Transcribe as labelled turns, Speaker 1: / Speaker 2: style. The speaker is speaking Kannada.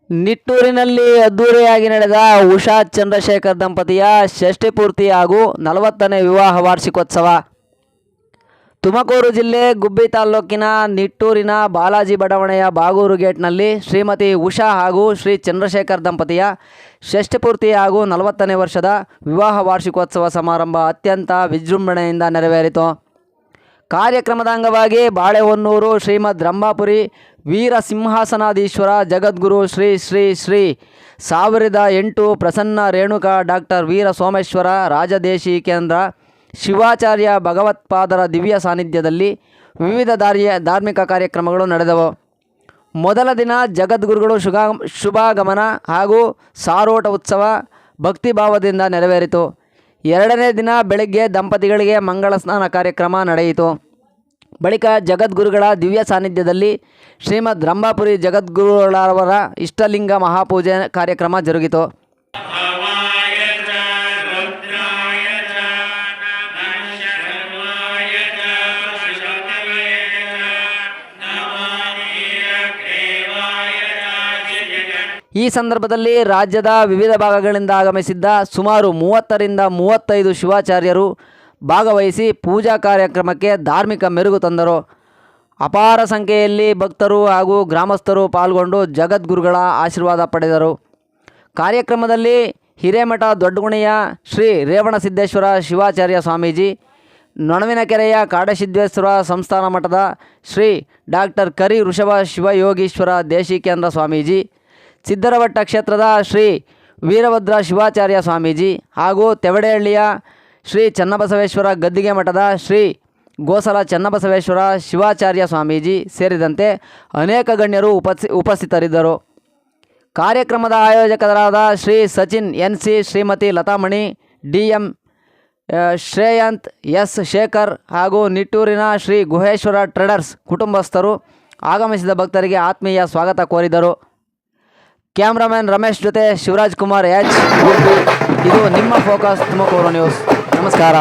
Speaker 1: ನಿಟ್ಟೂರಿನಲ್ಲಿ ಅದ್ದೂರಿಯಾಗಿ ನಡೆದ ಉಷಾ ಚಂದ್ರಶೇಖರ್ ದಂಪತಿಯ ಷಷ್ಠಿ ಪೂರ್ತಿ ಹಾಗೂ 40ನೇ ವಿವಾಹ ವಾರ್ಷಿಕೋತ್ಸವ. ತುಮಕೂರು ಜಿಲ್ಲೆ ಗುಬ್ಬಿ ತಾಲ್ಲೂಕಿನ ನಿಟ್ಟೂರಿನ ಬಾಲಾಜಿ ಬಡಾವಣೆಯ ಬಾಗೂರು ಗೇಟ್ನಲ್ಲಿ ಶ್ರೀಮತಿ ಉಷಾ ಹಾಗೂ ಶ್ರೀ ಚಂದ್ರಶೇಖರ್ ದಂಪತಿಯ ಷಷ್ಠಿ ಪೂರ್ತಿ ಹಾಗೂ 40ನೇ ವರ್ಷದ ವಿವಾಹ ವಾರ್ಷಿಕೋತ್ಸವ ಸಮಾರಂಭ ಅತ್ಯಂತ ವಿಜೃಂಭಣೆಯಿಂದ ನೆರವೇರಿತು. ಕಾರ್ಯಕ್ರಮದ ಅಂಗವಾಗಿ ಬಾಳೆಹೊನ್ನೂರು ಶ್ರೀಮದ್ ರಂಭಾಪುರಿ ವೀರ ಸಿಂಹಾಸನಾಧೀಶ್ವರ ಜಗದ್ಗುರು ಶ್ರೀ ಶ್ರೀ ಶ್ರೀ 1008 ಪ್ರಸನ್ನ ರೇಣುಕಾ ಡಾಕ್ಟರ್ ವೀರ ಸೋಮೇಶ್ವರ ರಾಜದೇಶಿಕೇಂದ್ರ ಶಿವಾಚಾರ್ಯ ಭಗವತ್ಪಾದರ ದಿವ್ಯ ಸಾನ್ನಿಧ್ಯದಲ್ಲಿ ವಿವಿಧ ಧಾರ್ಮಿಕ ಕಾರ್ಯಕ್ರಮಗಳು ನಡೆದವು. ಮೊದಲ ದಿನ ಜಗದ್ಗುರುಗಳು ಶುಭಾಗಮನ ಹಾಗೂ ಸಾರೋಟ ಉತ್ಸವ ಭಕ್ತಿಭಾವದಿಂದ ನೆರವೇರಿತು. ಎರಡನೇ ದಿನ ಬೆಳಗ್ಗೆ ದಂಪತಿಗಳಿಗೆ ಮಂಗಳ ಸ್ನಾನ ಕಾರ್ಯಕ್ರಮ ನಡೆಯಿತು. ಬಳಿಕ ಜಗದ್ಗುರುಗಳ ದಿವ್ಯ ಸಾನ್ನಿಧ್ಯದಲ್ಲಿ ಶ್ರೀಮದ್ ರಂಭಾಪುರಿ ಜಗದ್ಗುರುಗಳವರ ಇಷ್ಟಲಿಂಗ ಮಹಾಪೂಜೆ ಕಾರ್ಯಕ್ರಮ ಜರುಗಿತು. ಈ ಸಂದರ್ಭದಲ್ಲಿ ರಾಜ್ಯದ ವಿವಿಧ ಭಾಗಗಳಿಂದ ಆಗಮಿಸಿದ್ದ ಸುಮಾರು 30ರಿಂದ 35 ಶಿವಾಚಾರ್ಯರು ಭಾಗವಹಿಸಿ ಪೂಜಾ ಕಾರ್ಯಕ್ರಮಕ್ಕೆ ಧಾರ್ಮಿಕ ಮೆರುಗು ತಂದರು. ಅಪಾರ ಸಂಖ್ಯೆಯಲ್ಲಿ ಭಕ್ತರು ಹಾಗೂ ಗ್ರಾಮಸ್ಥರು ಪಾಲ್ಗೊಂಡು ಜಗದ್ಗುರುಗಳ ಆಶೀರ್ವಾದ ಪಡೆದರು. ಕಾರ್ಯಕ್ರಮದಲ್ಲಿ ಹಿರೇಮಠ ದೊಡ್ಡಗುಣಿಯ ಶ್ರೀ ರೇವಣಸಿದ್ದೇಶ್ವರ ಶಿವಾಚಾರ್ಯ ಸ್ವಾಮೀಜಿ, ನೊಣವಿನಕೆರೆಯ ಕಾಡಸಿದ್ದೇಶ್ವರ ಸಂಸ್ಥಾನ ಮಠದ ಶ್ರೀ ಡಾಕ್ಟರ್ ಕರಿ ಋಷಭ ಶಿವಯೋಗೀಶ್ವರ ದೇಶಿಕೇಂದ್ರ ಸ್ವಾಮೀಜಿ, ಸಿದ್ದರವಟ್ಟ ಕ್ಷೇತ್ರದ ಶ್ರೀ ವೀರಭದ್ರ ಶಿವಾಚಾರ್ಯ ಸ್ವಾಮೀಜಿ ಹಾಗೂ ತೆವಡೆಹಳ್ಳಿಯ ಶ್ರೀ ಚನ್ನಬಸವೇಶ್ವರ ಗದ್ದಿಗೆ ಮಠದ ಶ್ರೀ ಗೋಸಲ ಚನ್ನಬಸವೇಶ್ವರ ಶಿವಾಚಾರ್ಯ ಸ್ವಾಮೀಜಿ ಸೇರಿದಂತೆ ಅನೇಕ ಗಣ್ಯರು ಉಪಸ್ಥಿತರಿದ್ದರು. ಕಾರ್ಯಕ್ರಮದ ಆಯೋಜಕರಾದ Shri Sachin NC, Shrimati Latamani DM, ಶ್ರೇಯಾಂತ್ S Shekhar ಹಾಗೂ ನಿಟ್ಟೂರಿನ ಶ್ರೀ ಗುಹೇಶ್ವರ ಟ್ರೇಡರ್ಸ್ ಕುಟುಂಬಸ್ಥರು ಆಗಮಿಸಿದ ಭಕ್ತರಿಗೆ ಆತ್ಮೀಯ ಸ್ವಾಗತ ಕೋರಿದರು. ಕ್ಯಾಮ್ರಾಮನ್ ರಮೇಶ್ ಜೊತೆ ಶಿವರಾಜ್ ಕುಮಾರ್ H, ಗುಬ್ಬಿ. ಇದು ನಿಮ್ಮ ಫೋಕಸ್ ತುಮಕೂರು ನ್ಯೂಸ್. ನಮಸ್ಕಾರ.